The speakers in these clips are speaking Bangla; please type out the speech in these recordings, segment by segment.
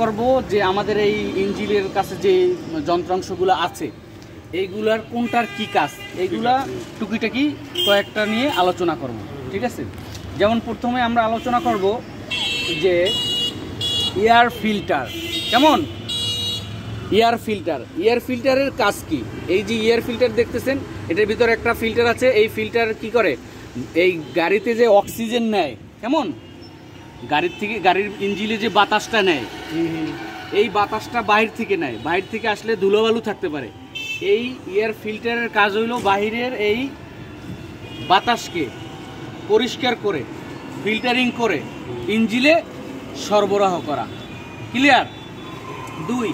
করব যে আমাদের এই ইঞ্জিনের কাছে যে যন্ত্রাংশগুলো আছে এইগুলার কোনটার কি কাজ, এইগুলা টুকিটাকি কয়েকটা নিয়ে আলোচনা করব। ঠিক আছে, যেমন প্রথমে আমরা আলোচনা করব যে এয়ার ফিল্টার। কেমন? এয়ার ফিল্টারের কাজ কি? এই যে এয়ার ফিল্টার দেখতেছেন, এটার ভিতরে একটা ফিল্টার আছে। এই ফিল্টার কি করে? এই গাড়িতে যে অক্সিজেন নেয়, কেমন, গাড়ির ইঞ্জিনে যে বাতাসটা নেয়, এই বাতাসটা বাহির থেকে নেয়। বাহির থেকে আসলে ধুলোবালু থাকতে পারে। এই এয়ার ফিল্টারের কাজ হইল বাহিরের এই বাতাসকে পরিষ্কার করে ফিল্টারিং করে ইঞ্জিনে সরবরাহ করা। ক্লিয়ার? 2,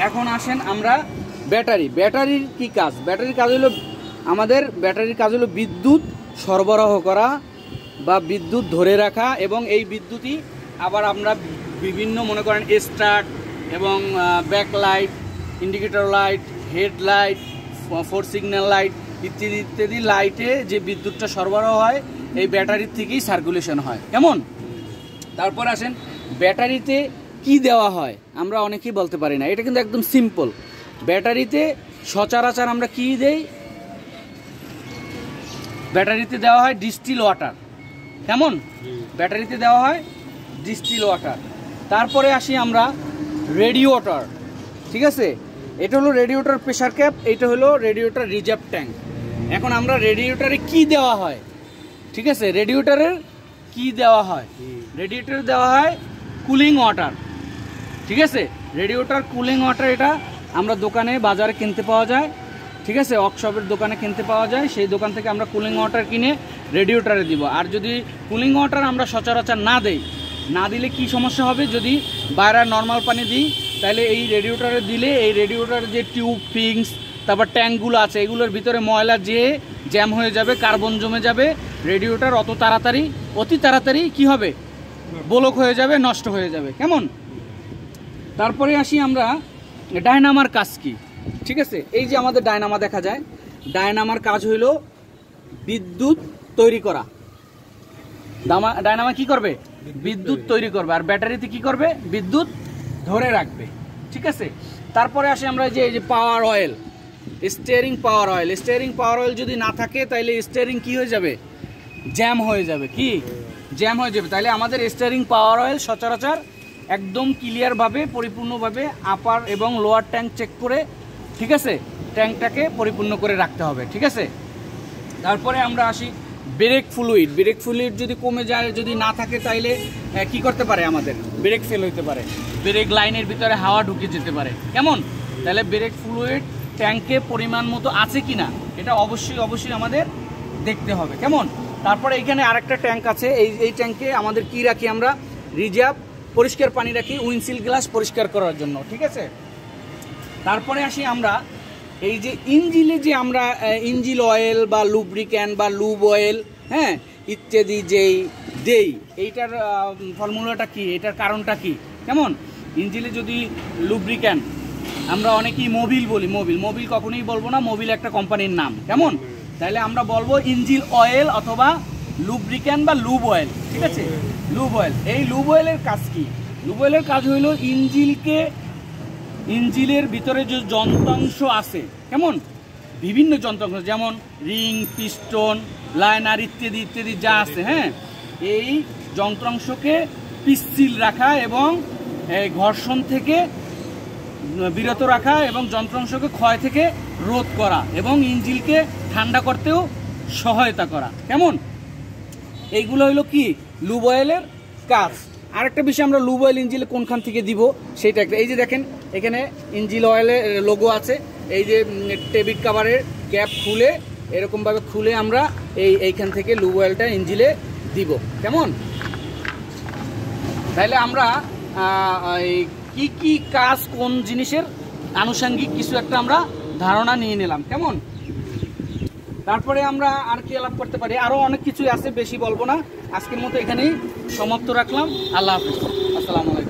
এখন আসেন আমরা ব্যাটারির কি কাজ? ব্যাটারির কাজ হলো বিদ্যুৎ সরবরাহ করা বা বিদ্যুৎ ধরে রাখা, এবং এই বিদ্যুৎই আবার আমরা বিভিন্ন মনে করেন স্টার্ট এবং backlight, indicator light, headlight, 4 signal light ইত্যাদি ইত্যাদি লাইটে যে বিদ্যুৎটা সরবরাহ হয় এই ব্যাটারির থেকেই সার্কুলেশন হয়। কেমন? তারপর আসেন ব্যাটারিতে কি দেওয়া হয়, আমরা অনেকেই বলতে পারি না। এটা কিন্তু একদম সিম্পল। ব্যাটারিতে সচরাচর আমরা কি দেই? ব্যাটারিতে দেওয়া হয় ডিস্টিল ওয়াটার। কেমন? ব্যাটারিতে দেওয়া হয় ডিস্টিল ওয়াটার। তারপরে আসি আমরা রেডিয়েটর। ঠিক আছে, এটা হলো রেডিয়েটর প্রেসার ক্যাপ, এটা হলো রেডিয়েটর রিজার্ভ ট্যাঙ্ক। এখন আমরা রেডিয়েটরে কি দেওয়া হয়? ঠিক আছে, রেডিয়েটরের কি দেওয়া হয়? রেডিয়েটরে দেওয়া হয় কুলিং ওয়াটার। ঠিক আছে, রেডিয়েটর কুলিং ওয়াটার এটা আমরা দোকানে বাজারে কিনতে পাওয়া যায়। ঠিক আছে, ওয়ার্কশপের দোকানে কিনতে পাওয়া যায়। সেই দোকান থেকে আমরা কুলিং ওয়াটার কিনে রেডিয়েটরে দিব। আর যদি কুলিং ওয়াটার আমরা সচরাচর না দিলে কি সমস্যা হবে? যদি বাইরে নর্মাল পানি দিই তাহলে এই রেডিয়েটরে দিলে এই রেডিয়েটরের যে টিউব, ফিংস, তারপর ট্যাঙ্কগুলো আছে এগুলোর ভিতরে ময়লা যেয়ে জ্যাম হয়ে যাবে, কার্বন জমে যাবে। রেডিয়েটর অতি তাড়াতাড়ি কি হবে? ব্লক হয়ে যাবে, নষ্ট হয়ে যাবে। কেমন? তারপরে আসি আমরা ডায়নামার কাজ কি? ঠিক আছে, এই যে আমাদের ডায়নামা দেখা যায়, ডায়নামার কাজ হইল বিদ্যুৎ তৈরি করা। ডায়নামা কি করবে? বিদ্যুৎ তৈরি করবে। আর ব্যাটারিতে কি করবে? বিদ্যুৎ ধরে রাখবে। ঠিক আছে, তারপরে আসি আমরা এই যে পাওয়ার অয়েল, স্টিয়ারিং পাওয়ার অয়েল যদি না থাকে তাহলে স্টিয়ারিং কি হয়ে যাবে? জ্যাম হয়ে যাবে। কি জ্যাম হয়ে যাবে? তাহলে আমাদের স্টিয়ারিং পাওয়ার অয়েল সচরাচর একদম ক্লিয়ারভাবে পরিপূর্ণভাবে আপার এবং লোয়ার ট্যাঙ্ক চেক করে, ঠিক আছে, ট্যাঙ্কটাকে পরিপূর্ণ করে রাখতে হবে। ঠিক আছে, তারপরে আমরা আসি ব্রেক ফ্লুইড যদি কমে যায়, যদি না থাকে তাইলে কি করতে পারে? আমাদের ব্রেক ফেল হইতে পারে, ব্রেক লাইনের ভিতরে হাওয়া ঢুকে যেতে পারে। কেমন? তাহলে ব্রেক ফ্লুইড ট্যাঙ্কে পরিমাণ মতো আছে কিনা এটা অবশ্যই আমাদের দেখতে হবে। কেমন? তারপরে এখানে আরেকটা ট্যাঙ্ক আছে। এই ট্যাঙ্কে আমাদের কি রাখি? আমরা রিজার্ভ পরিষ্কার পানি রাখি উইন্ডশিল্ড গ্লাস পরিষ্কার করার জন্য। ঠিক আছে, তারপরে আসি আমরা এই যে ইঞ্জিনে যে আমরা ইঞ্জিন অয়েল বা লুব্রিক্যান্ট বা লুব অয়েল, হ্যাঁ, ইত্যাদি যেই দেই, এইটার ফর্মুলাটা কি? এটার কারণটা কি? কেমন? ইঞ্জিনে যদি লুব্রিক্যান্ট, আমরা অনেকেই মোবিল বলি, মোবিল কখনোই বলবো না, মোবিল একটা কোম্পানির নাম। কেমন? তাহলে আমরা বলবো ইঞ্জিন অয়েল অথবা লুব্রিক্যান্ট বা লুব অয়েল। ঠিক আছে, লুব অয়েল। এই লুব অয়েলের কাজ কি? লুব অয়েলের কাজ হইল ইঞ্জিনের ভিতরে যে যন্ত্রাংশ আছে, কেমন, বিভিন্ন যন্ত্রাংশ যেমন রিং, পিস্টন, লাইনার ইত্যাদি ইত্যাদি যা আছে, হ্যাঁ, এই যন্ত্রাংশকে পিচ্ছিল রাখা এবং ঘর্ষণ থেকে বিরত রাখা এবং যন্ত্রাংশকে ক্ষয় থেকে রোধ করা এবং ইঞ্জিনকে ঠান্ডা করতেও সহায়তা করা। কেমন? এইগুলো হইল কি লুব অয়েলের কাজ। আরেকটা বিষয়, আমরা লুব অয়েল ইঞ্জিনে কোনখান থেকে দিব সেটা একটা, এই যে দেখেন এখানে ইঞ্জিন অয়েলের লোগো আছে। এই যে টেবিট কাভারের ক্যাপ খুলে এরকমভাবে খুলে আমরা এইখান থেকে লুব অয়েলটা ইঞ্জিনে দিব। কেমন? তাহলে আমরা কি কাজ কোন জিনিসের আনুষঙ্গিক কিছু একটা আমরা ধারণা নিয়ে নিলাম। কেমন? তারপরে আমরা আর কি আলাপ করতে পারি? আরও অনেক কিছু আছে, বেশি বলবো না। আজকের মতো এখানেই সমাপ্ত রাখলাম। আল্লাহ হাফিজ, আসসালামু আলাইকুম।